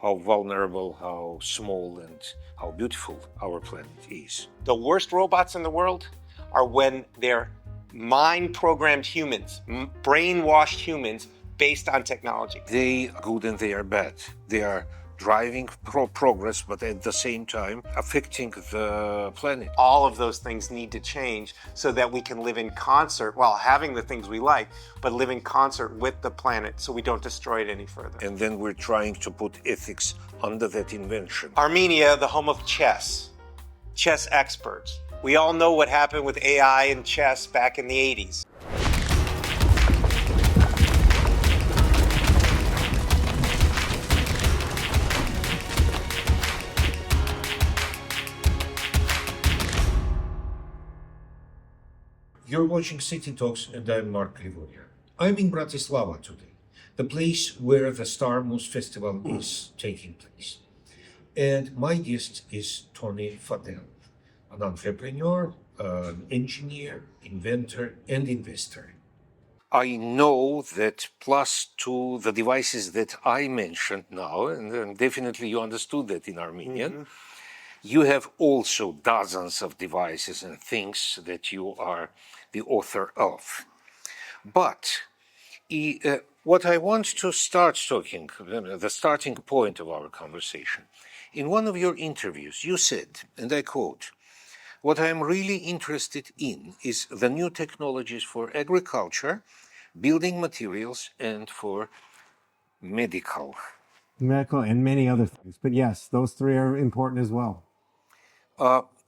how vulnerable, how small, and how beautiful our planet is. The worst robots in the world are when they're mind-programmed humans, brainwashed humans based on technology. They are good and they are bad. They are driving progress, but at the same time affecting the planet. All of those things need to change so that we can live in concert while having the things we like, but live in concert with the planet so we don't destroy it any further. And then we're trying to put ethics under that invention. Armenia, the home of chess experts. We all know what happened with AI and chess back in the 80s. You're watching City Talks and I'm Mark Grigoryan. I'm in Bratislava today, the place where the Star Moose Festival is taking place. And my guest is Tony Fadel, an entrepreneur, an engineer, inventor, and investor. I know that plus to the devices that I mentioned now, and definitely you understood that in Armenian, you have also dozens of devices and things that you are the author of. But what I want to start talking, the starting point of our conversation, in one of your interviews, you said, and I quote, "What I'm really interested in is the new technologies for agriculture, building materials, and for medical." Medical and many other things. But yes, those three are important as well.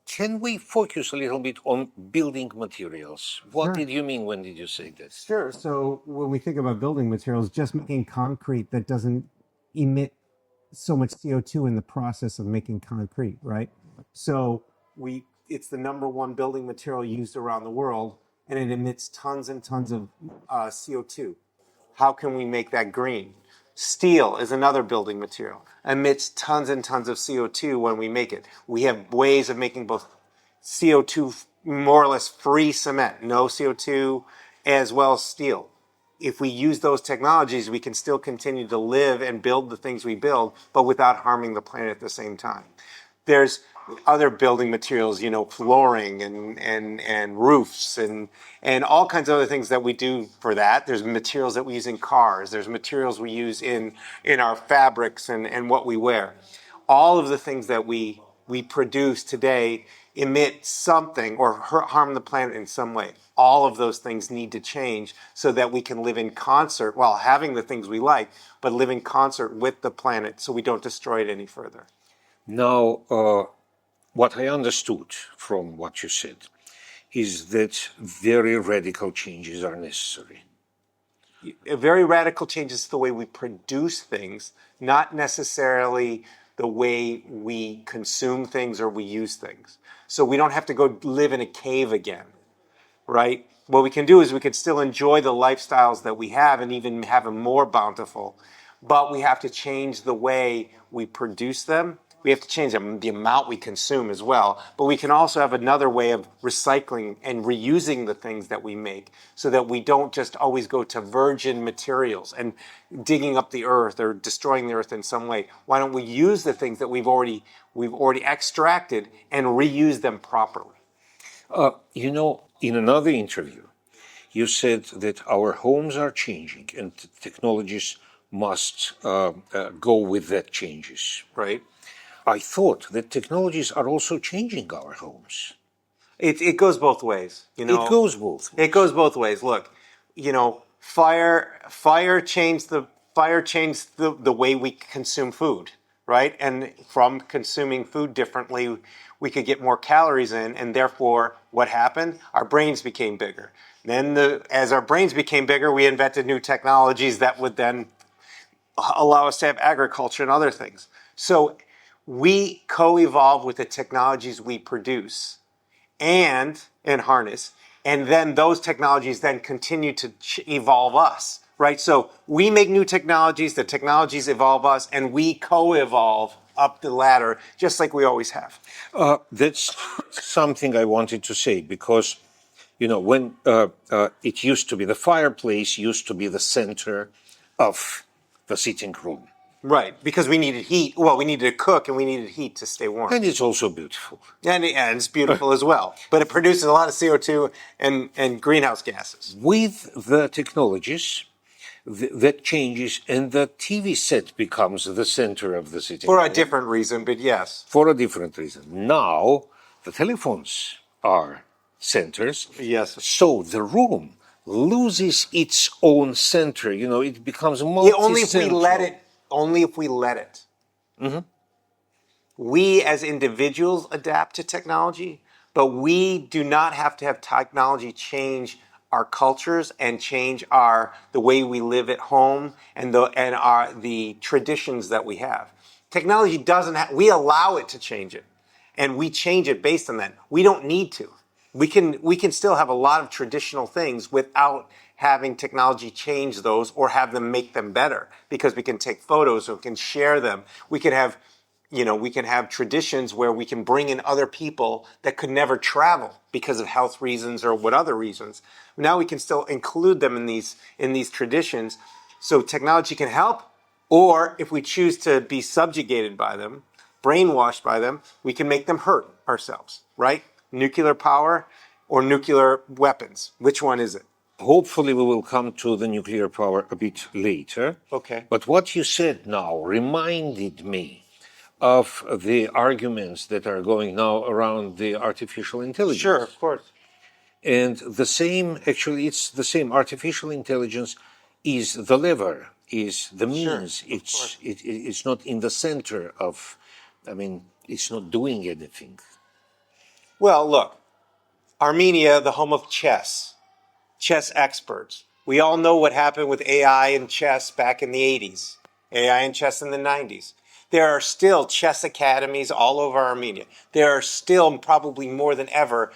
Can we focus a little bit on building materials? What Sure. did you mean when did you say this? Sure. So when we think about building materials, just making concrete that doesn't emit so much CO2 in the process of making concrete, right? So it's the number one building material used around the world, and it emits tons and tons of CO2. How can we make that green? Steel is another building material. Emits tons and tons of CO2 when we make it. We have ways of making both CO2 more or less free cement, no CO2, as well as steel. If we use those technologies, we can still continue to live and build the things we build, but without harming the planet at the same time. There's other building materials, flooring and roofs and all kinds of other things that we do for that. There's materials that we use in cars. There's materials we use in our fabrics and what we wear. All of the things that we produce today emit something or harm the planet in some way. All of those things need to change so that we can live in concert while having the things we like, but live in concert with the planet so we don't destroy it any further. Now, what I understood from what you said is that very radical changes are necessary. Very radical changes to the way we produce things, not necessarily the way we consume things or we use things. So we don't have to go live in a cave again, right? What we can do is we can still enjoy the lifestyles that we have and even have them more bountiful, but we have to change the way we produce them. We have to change the amount we consume as well. But we can also have another way of recycling and reusing the things that we make so that we don't just always go to virgin materials and digging up the earth or destroying the earth in some way. Why don't we use the things that we've already extracted and reuse them properly? In another interview, you said that our homes are changing and technologies must go with that changes. Right. I thought that technologies are also changing our homes. It goes both ways. It goes both ways. It goes both ways. Look, fire changed the way we consume food, right? And from consuming food differently, we could get more calories in, and therefore, what happened? Our brains became bigger. Then, as our brains became bigger, we invented new technologies that would then allow us to have agriculture and other things. So we co-evolve with the technologies we produce and harness, and then those technologies then continue to evolve us, right? So we make new technologies, the technologies evolve us, and we co-evolve up the ladder, just like we always have. That's something I wanted to say, because, when it used to be, the fireplace used to be the center of the sitting room. Right, because we needed heat. Well, we needed to cook and we needed heat to stay warm. And it's also beautiful. And it's beautiful as well. But it produces a lot of CO2 and greenhouse gases. With the technologies, that changes, and the TV set becomes the center of the city. For a different reason, but yes. For a different reason. Now, the telephones are centers. Yes. So the room loses its own center. You know, it becomes Yeah, multi-central. only if we let it. We as individuals adapt to technology, but we do not have to have technology change our cultures and change the way we live at home and the traditions that we have. Technology doesn't have, we allow it to change it, and we change it based on that. We don't need to. We can still have a lot of traditional things without having technology change those or have them make them better, because we can take photos or we can share them. We can have traditions where we can bring in other people that could never travel because of health reasons or what other reasons. Now we can still include them in these traditions, so technology can help. Or if we choose to be subjugated by them, brainwashed by them, we can make them hurt ourselves, right? Nuclear power or nuclear weapons. Which one is it? Hopefully, we will come to the nuclear power a bit later. Okay. But what you said now reminded me of the arguments that are going now around the artificial intelligence. Sure, of course. And the same, actually, it's the same. Artificial intelligence is the lever, is the means. Sure, it's not in the center of, I mean, it's not doing anything. Well, look, Armenia, the home of chess experts. We all know what happened with AI and chess back in the 80s, AI and chess in the 90s. There are still chess academies all over Armenia. There are still, probably more than ever,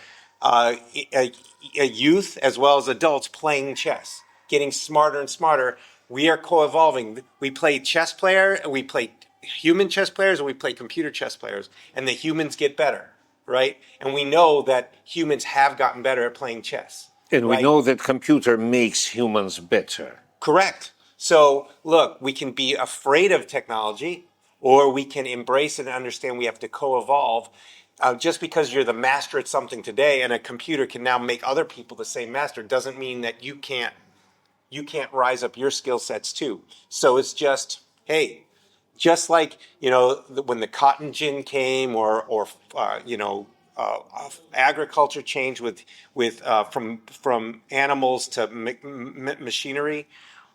youth as well as adults playing chess, getting smarter and smarter. We are co-evolving. We play chess player, and we play human chess players, and we play computer chess players, and the humans get better, right? And we know that humans have gotten better at playing chess. And we right? know that computer makes humans better. Correct. So, look, we can be afraid of technology, or we can embrace it and understand we have to co-evolve. Just because you're the master at something today and a computer can now make other people the same master doesn't mean that you can't rise up your skill sets too. So it's just, hey, just like, when the cotton gin came or agriculture changed from animals to machinery,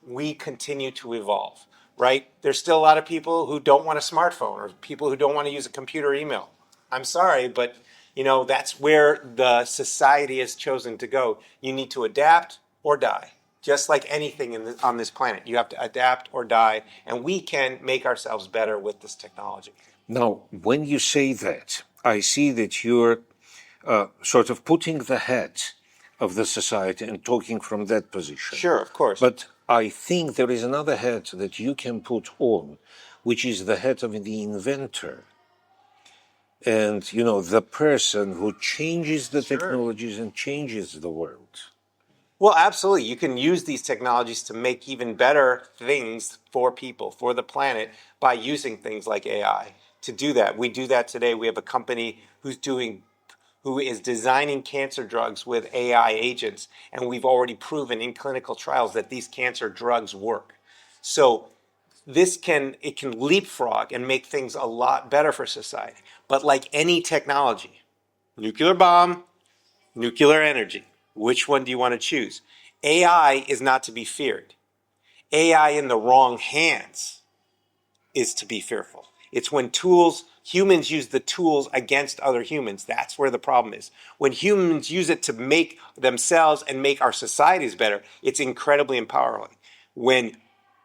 we continue to evolve, right? There's still a lot of people who don't want a smartphone or people who don't want to use a computer or email. I'm sorry, but that's where the society has chosen to go. You need to adapt or die. Just like anything on this planet, you have to adapt or die, and we can make ourselves better with this technology. Now, when you say that, I see that you're sort of putting the head of the society and talking from that position. Sure, of course. But I think there is another hat that you can put on, which is the hat of the inventor. And, the person who changes the technologies and changes the world. Well, absolutely. You can use these technologies to make even better things for people, for the planet, by using things like AI. To do that, we do that today. We have a company who is designing cancer drugs with AI agents, and we've already proven in clinical trials that these cancer drugs work. So it can leapfrog and make things a lot better for society. But like any technology, nuclear bomb, nuclear energy, which one do you want to choose? AI is not to be feared. AI in the wrong hands is to be fearful. It's when humans use the tools against other humans. That's where the problem is. When humans use it to make themselves and make our societies better, it's incredibly empowering. When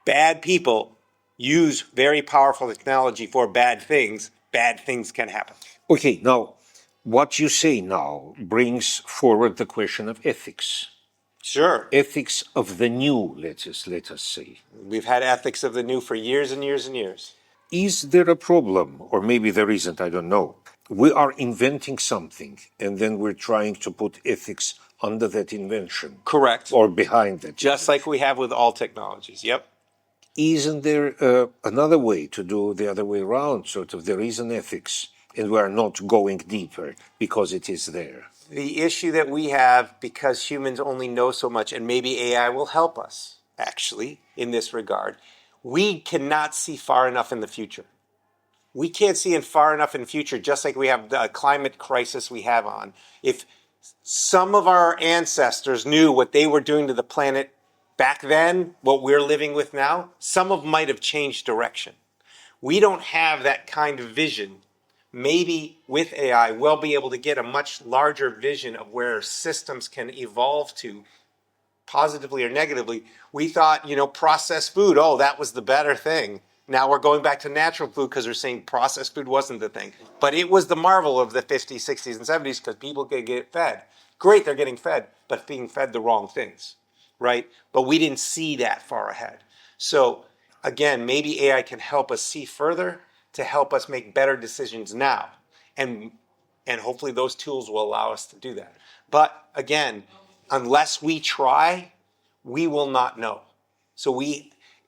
bad people use very powerful technology for bad things can happen. Okay, now, what you say now brings forward the question of ethics. Sure. Ethics of the new, let us say. We've had ethics of the new for years and years and years. Is there a problem, or maybe there isn't, I don't know. We are inventing something, and then we're trying to put ethics under that invention. Correct. Or behind that. Just like we have with all technologies, yep. isn't there another way to do the other way around? Sort of, there is an ethics, and we are not going deeper because it is there. The issue that we have, because humans only know so much, and maybe AI will help us, actually, in this regard, we cannot see far enough in the future. We can't see in far enough in the future, just like we have the climate crisis we have on. If some of our ancestors knew what they were doing to the planet back then, what we're living with now, some of them might have changed direction. We don't have that kind of vision. Maybe with AI, we'll be able to get a much larger vision of where systems can evolve to, positively or negatively. We thought, processed food, oh, that was the better thing. Now we're going back to natural food because we're saying processed food wasn't the thing. But it was the marvel of the 50s, 60s, and 70s because people could get fed. Great, they're getting fed, but being fed the wrong things, right? But we didn't see that far ahead. So again, maybe AI can help us see further to help us make better decisions now. And hopefully those tools will allow us to do that. But again, unless we try, we will not know. So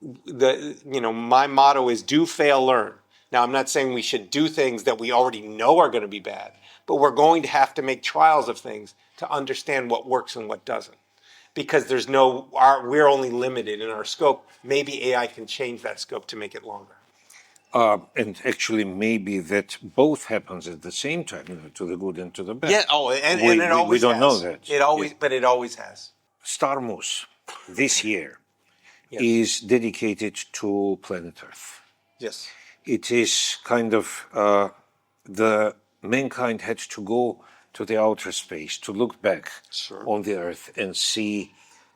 my motto is do, fail, learn. Now, I'm not saying we should do things that we already know are going to be bad, but we're going to have to make trials of things to understand what works and what doesn't. Because we're only limited in our scope. Maybe AI can change that scope to make it longer. And actually, maybe that both happens at the same time, to the good and to the bad. Yeah. Oh, and it always we don't has. know that. But it always has. Star Moose this year Yes. is dedicated to planet Earth. Yes. It is kind of the mankind had to go to the outer space to look back on the Earth and see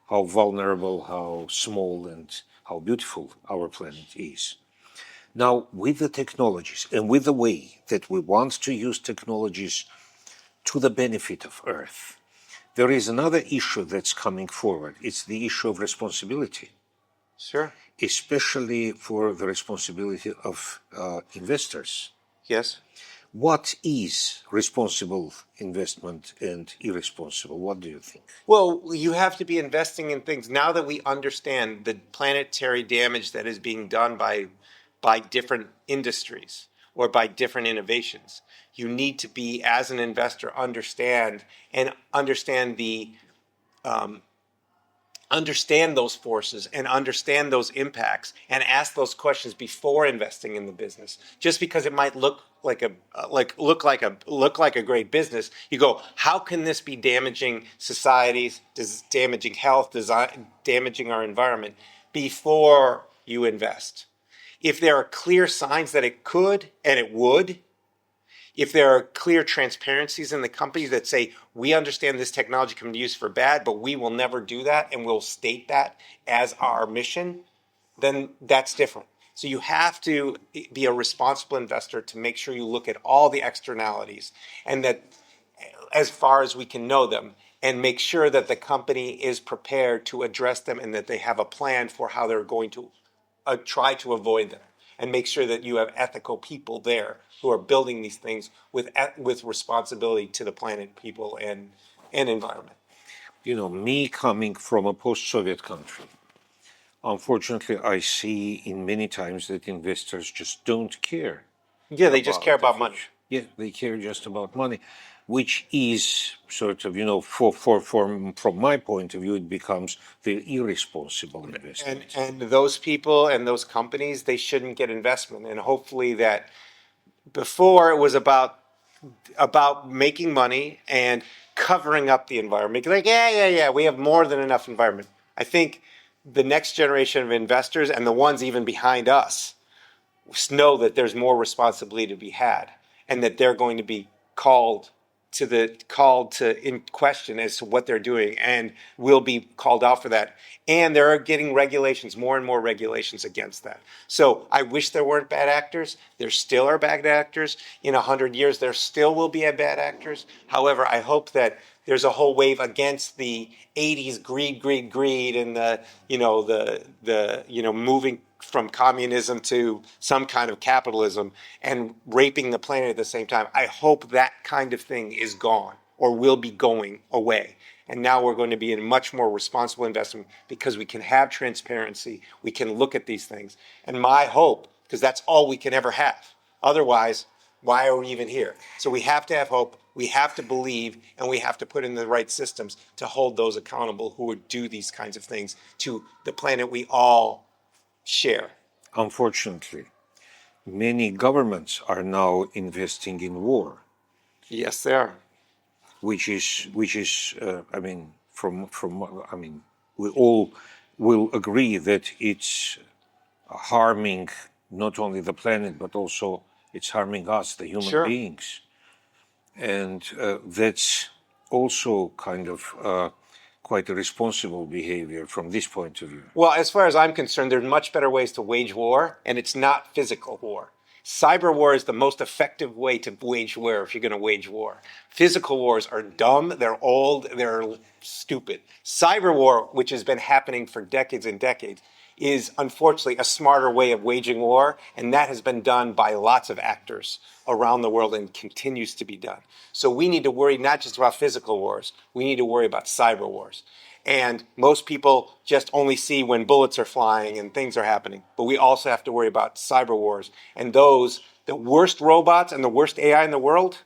how vulnerable, how small, and how beautiful our planet is. Now, with the technologies and with the way that we want to use technologies to the benefit of Earth, there is another issue that's coming forward. It's the issue of responsibility. Sure. Especially for the responsibility of investors. Yes. What is responsible investment and irresponsible? What do you think? Well, you have to be investing in things now that we understand the planetary damage that is being done by different industries or by different innovations. You need to be, as an investor, understand those forces and understand those impacts and ask those questions before investing in the business. Just because it might look like a great business, you go, how can this be damaging societies, damaging health, damaging our environment before you invest? If there are clear signs that it could and it would, if there are clear transparencies in the company that say, we understand this technology can be used for bad, but we will never do that, and we'll state that as our mission, then that's different. So you have to be a responsible investor to make sure you look at all the externalities, and that as far as we can know them, and make sure that the company is prepared to address them and that they have a plan for how they're going to try to avoid them. And make sure that you have ethical people there who are building these things with responsibility to the planet, people, and environment. Me coming from a post-Soviet country, unfortunately, I see in many times that investors just don't care. Yeah, they just care about money. Yeah, they care just about money, which is sort of, from my point of view, it becomes the irresponsible investment. And those people and those companies, they shouldn't get investment. And hopefully that before it was about making money and covering up the environment. Like, yeah, we have more than enough environment. I think the next generation of investors and the ones even behind us know that there's more responsibility to be had, and that they're going to be called to in question as to what they're doing, and will be called out for that. And they're getting regulations, more and more regulations against that. So I wish there weren't bad actors. There still are bad actors. In 100 years, there still will be bad actors. However, I hope that there's a whole wave against the 80s greed, and the moving from communism to some kind of capitalism and raping the planet at the same time. I hope that kind of thing is gone. or will be going away. And now we're going to be in much more responsible investment because we can have transparency. We can look at these things. And my hope, because that's all we can ever have. Otherwise, why are we even here? So we have to have hope. We have to believe, and we have to put in the right systems to hold those accountable who would do these kinds of things to the planet we all share. Unfortunately, many governments are now investing in war, Yes, they are. which is I mean, I mean, we all will agree that it's harming not only the planet but also it's harming us, the human Sure. beings, and that's also kind of quite a responsible behavior from this point of view. Well, as far as I'm concerned, there's much better ways to wage war, and it's not physical war. Cyber war is the most effective way to wage war if you're going to wage war. Physical wars are dumb, they're old, they're stupid. Cyber war, which has been happening for decades and decades, is unfortunately a smarter way of waging war, and that has been done by lots of actors around the world and continues to be done. So we need to worry not just about physical wars, we need to worry about cyber wars. And most people just only see when bullets are flying and things are happening. But we also have to worry about cyber wars. And those, the worst robots and the worst AI in the world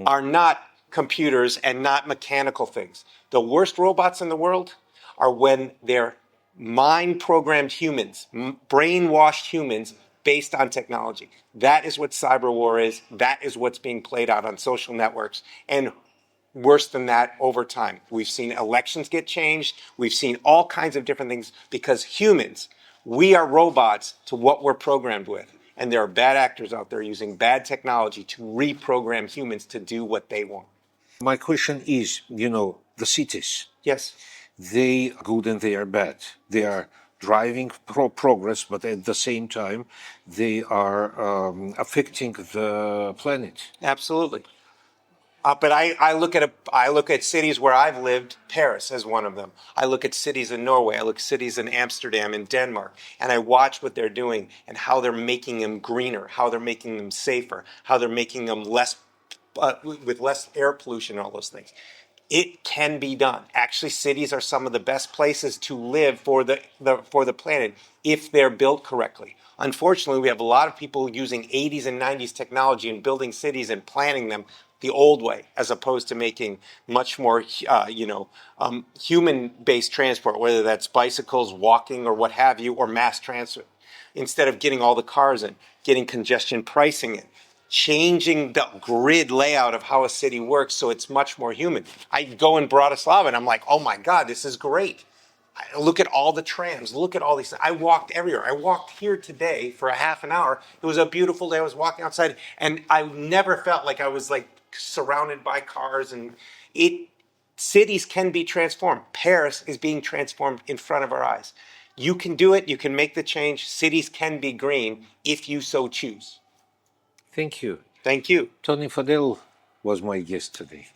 are not computers and not mechanical things. The worst robots in the world are when they're mind-programmed humans, brainwashed humans based on technology. That is what cyber war is. That is what's being played out on social networks. And worse than that over time. We've seen elections get changed. We've seen all kinds of different things because humans, we are robots to what we're programmed with. And there are bad actors out there using bad technology to reprogram humans to do what they want. My question is, the cities, Yes. they are good and they are bad. They are driving progress, but at the same time, they are affecting the planet. Absolutely. But I look at cities where I've lived. Paris is one of them. I look at cities in Norway. I look at cities in Amsterdam, in Denmark, and I watch what they're doing and how they're making them greener, how they're making them safer, how they're making them less with less air pollution, all those things. It can be done. Actually, cities are some of the best places to live for the planet if they're built correctly. Unfortunately, we have a lot of people using 80s and 90s technology and building cities and planning them the old way, as opposed to making much more, human-based transport, whether that's bicycles, walking, or what have you, or mass transit. Instead of getting all the cars in, getting congestion pricing in, changing the grid layout of how a city works so it's much more human. I go in Bratislava and I'm like, oh my God, this is great. Look at all the trams. Look at all these things. I walked everywhere. I walked here today for a half an hour. It was a beautiful day. I was walking outside and I never felt like I was like surrounded by cars. And cities can be transformed. Paris is being transformed in front of our eyes. You can do it. You can make the change. Cities can be green if you so choose. Thank you. Thank you. Tony Fadel was my guest today.